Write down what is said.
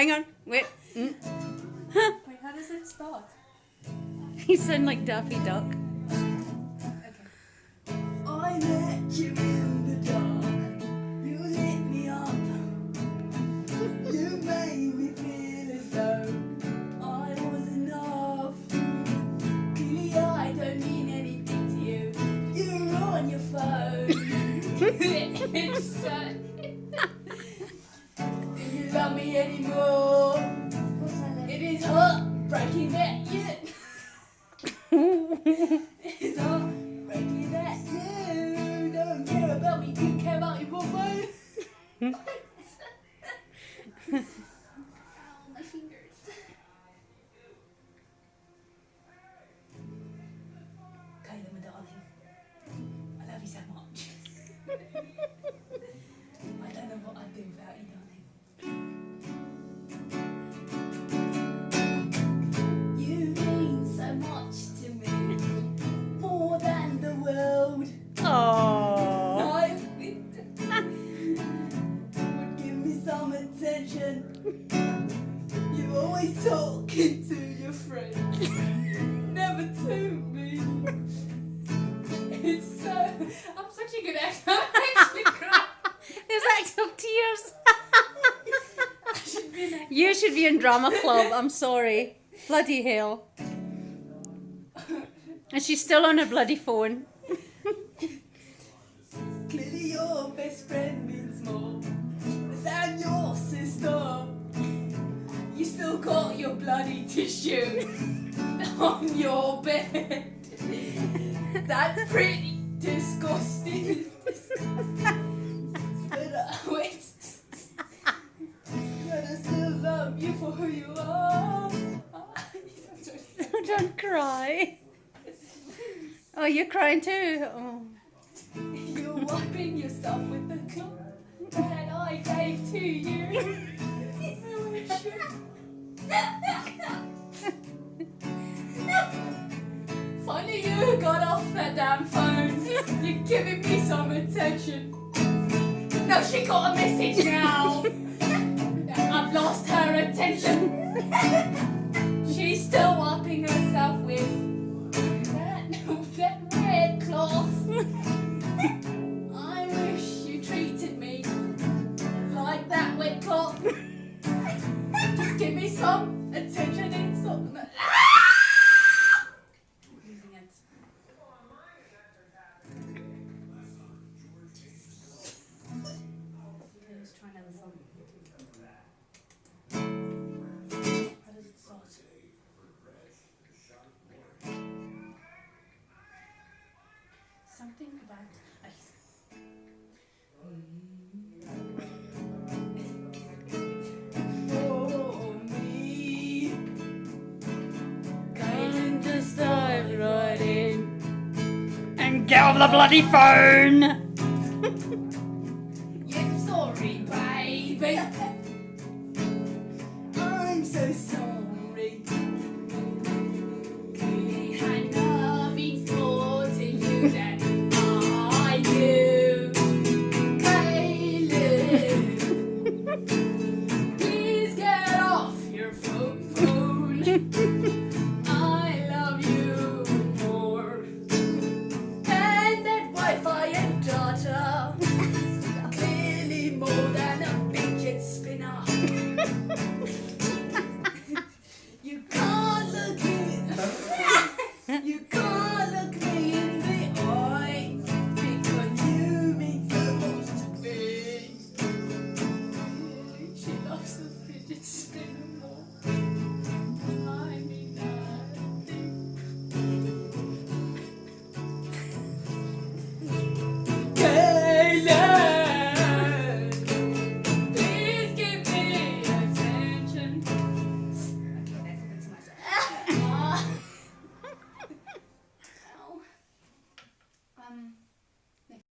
hang on. Wait. Wait, how does it start? You sound like Daffy Duck. Okay. I met you in the dark. You lit me up. You made me feel as though I was enough. Clearly I don't mean anything to you. You're on your phone. It's so... Do you love me anymore? It is heartbreaking that you... It's heartbreaking that you don't care about me. You care about your woman. Ow, my fingers. Kayla, my darling, I love you so much. I don't know what I'd do without you, darling. You mean so much to me, more than the world. Oh. I would give me some attention. You're always talking to your friends, never to me. It's so... I'm such a good actor. I actually cry. There's actual tears. I should be an actor. You should be in drama club. I'm sorry. Bloody hell. And she's still on her bloody phone. Clearly your best friend means more than your sister. You still got your bloody tissue on your bed. That's pretty disgusting. Wait. But I still love you for who you are. Don't cry. Oh, you're crying too. Oh. You're wiping yourself with the cloth that I gave to you. Finally you got off that damn phone. You're giving me some attention. No, she got a message now. I've lost her attention. She's still wiping herself with that red cloth. I wish you treated me like that wet cloth. Just give me some attention and some... Losing it. Okay, let's try another song. How does it start? Something about ice. For me, And just dive right in and get off the bloody phone.